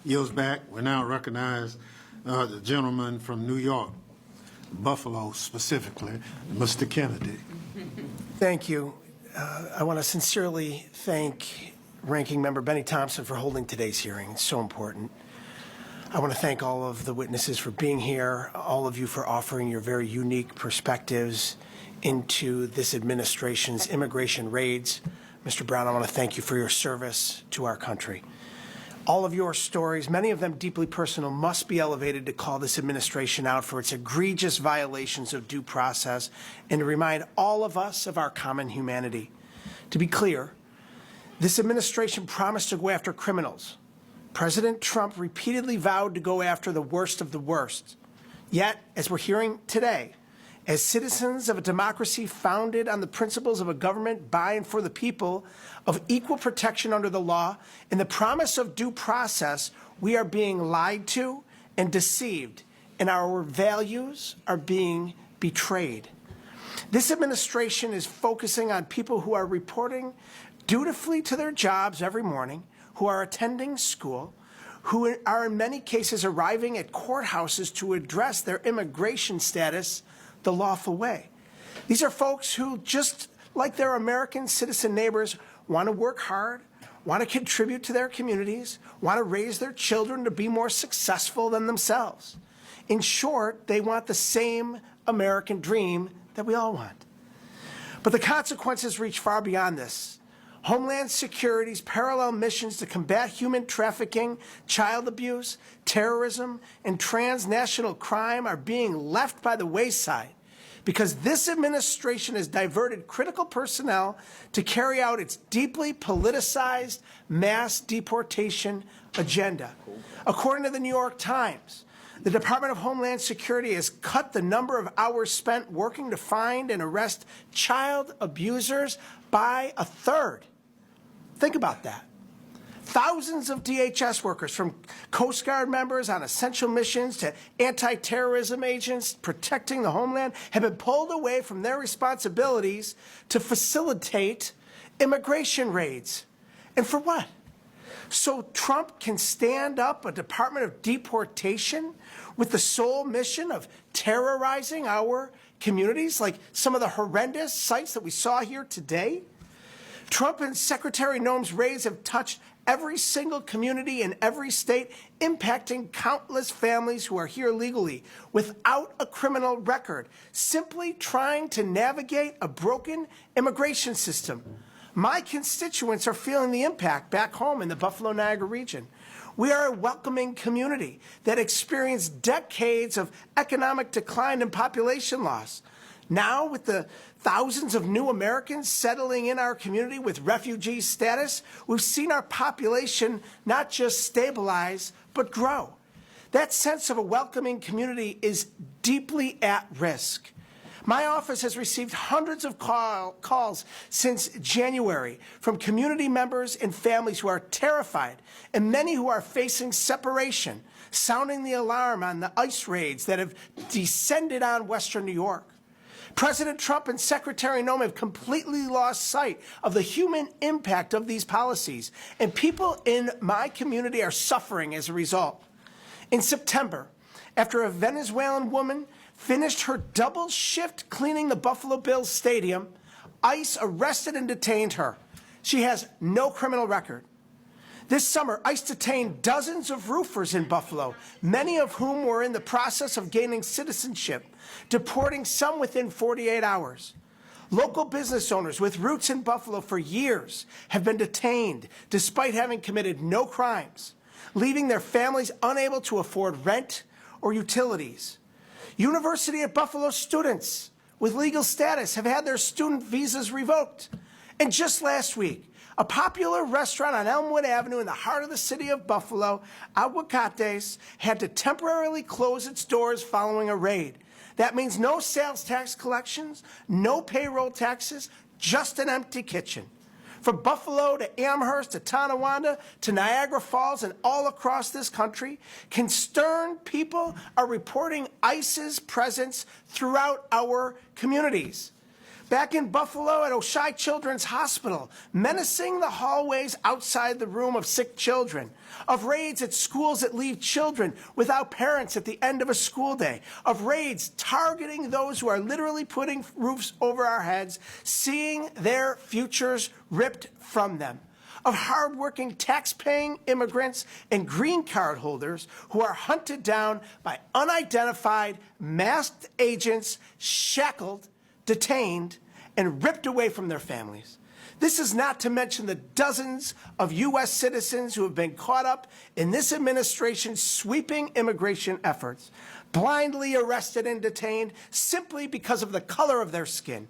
Yields back. We now recognize the gentleman from New York, Buffalo specifically, Mr. Kennedy. Thank you. I want to sincerely thank Ranking Member Benny Thompson for holding today's hearing. It's so important. I want to thank all of the witnesses for being here, all of you for offering your very unique perspectives into this administration's immigration raids. Mr. Brown, I want to thank you for your service to our country. All of your stories, many of them deeply personal, must be elevated to call this administration out for its egregious violations of due process and to remind all of us of our common humanity. To be clear, this administration promised to go after criminals. President Trump repeatedly vowed to go after the worst of the worst. Yet, as we're hearing today, as citizens of a democracy founded on the principles of a government by and for the people, of equal protection under the law, and the promise of due process, we are being lied to and deceived, and our values are being betrayed. This administration is focusing on people who are reporting dutifully to their jobs every morning, who are attending school, who are in many cases arriving at courthouses to address their immigration status the lawful way. These are folks who, just like their American citizen neighbors, want to work hard, want to contribute to their communities, want to raise their children to be more successful than themselves. In short, they want the same American dream that we all want. But the consequences reach far beyond this. Homeland Security's parallel missions to combat human trafficking, child abuse, terrorism, and transnational crime are being left by the wayside because this administration has diverted critical personnel to carry out its deeply politicized mass deportation agenda. According to the New York Times, the Department of Homeland Security has cut the number of hours spent working to find and arrest child abusers by a third. Think about that. Thousands of DHS workers, from Coast Guard members on essential missions to anti-terrorism agents protecting the homeland, have been pulled away from their responsibilities to facilitate immigration raids. And for what? So Trump can stand up a Department of Deportation with the sole mission of terrorizing our communities, like some of the horrendous sites that we saw here today? Trump and Secretary Noem's raids have touched every single community in every state, impacting countless families who are here legally without a criminal record, simply trying to navigate a broken immigration system. My constituents are feeling the impact back home in the Buffalo-Niagara region. We are a welcoming community that experienced decades of economic decline and population loss. Now, with the thousands of new Americans settling in our community with refugee status, we've seen our population not just stabilize, but grow. That sense of a welcoming community is deeply at risk. My office has received hundreds of calls since January from community members and families who are terrified, and many who are facing separation, sounding the alarm on the ICE raids that have descended on Western New York. President Trump and Secretary Noem have completely lost sight of the human impact of these policies, and people in my community are suffering as a result. In September, after a Venezuelan woman finished her double shift cleaning the Buffalo Bills stadium, ICE arrested and detained her. She has no criminal record. This summer, ICE detained dozens of roofers in Buffalo, many of whom were in the process of gaining citizenship, deporting some within 48 hours. Local business owners with roots in Buffalo for years have been detained despite having committed no crimes, leaving their families unable to afford rent or utilities. University at Buffalo students with legal status have had their student visas revoked. And just last week, a popular restaurant on Elmwood Avenue in the heart of the city of Buffalo, Aguacates, had to temporarily close its doors following a raid. That means no sales tax collections, no payroll taxes, just an empty kitchen. From Buffalo to Amherst to Tonawanda to Niagara Falls and all across this country, concerned people are reporting ICE's presence throughout our communities. Back in Buffalo at Oshai Children's Hospital, menacing the hallways outside the room of sick children, of raids at schools that leave children without parents at the end of a school day, of raids targeting those who are literally putting roofs over our heads, seeing their futures ripped from them, of hardworking tax-paying immigrants and green card holders who are hunted down by unidentified masked agents, shackled, detained, and ripped away from their families. This is not to mention the dozens of U.S. citizens who have been caught up in this administration's sweeping immigration efforts, blindly arrested and detained simply because of the color of their skin.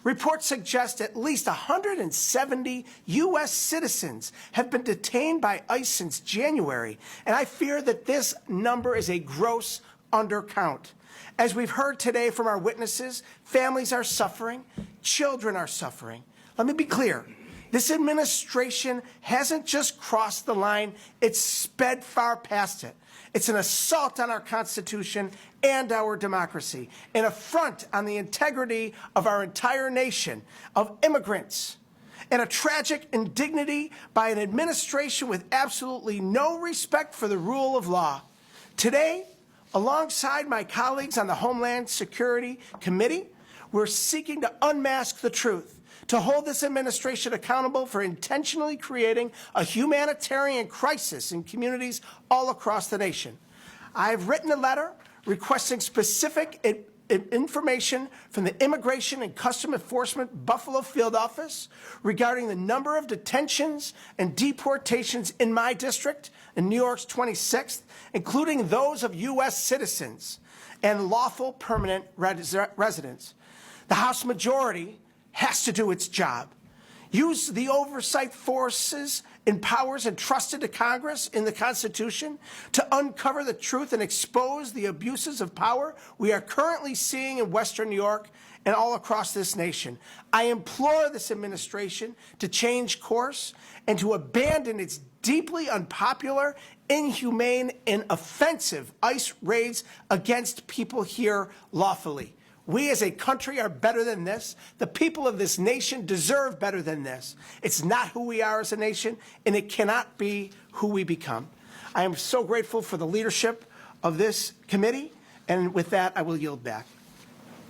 Reports suggest at least 170 U.S. citizens have been detained by ICE since January, and I fear that this number is a gross undercount. As we've heard today from our witnesses, families are suffering, children are suffering. Let me be clear. This administration hasn't just crossed the line, it's sped far past it. It's an assault on our Constitution and our democracy, an affront on the integrity of our entire nation, of immigrants, and a tragic indignity by an administration with absolutely no respect for the rule of law. Today, alongside my colleagues on the Homeland Security Committee, we're seeking to unmask the truth, to hold this administration accountable for intentionally creating a humanitarian crisis in communities all across the nation. I've written a letter requesting specific information from the Immigration and Customs Enforcement Buffalo Field Office regarding the number of detentions and deportations in my district, in New York's 26th, including those of U.S. citizens and lawful permanent residents. The House majority has to do its job. Use the oversight forces and powers entrusted to Congress in the Constitution to uncover the truth and expose the abuses of power we are currently seeing in Western New York and all across this nation. I implore this administration to change course and to abandon its deeply unpopular, inhumane, and offensive ICE raids against people here lawfully. We as a country are better than this. The people of this nation deserve better than this. It's not who we are as a nation, and it cannot be who we become. I am so grateful for the leadership of this committee, and with that, I will yield back.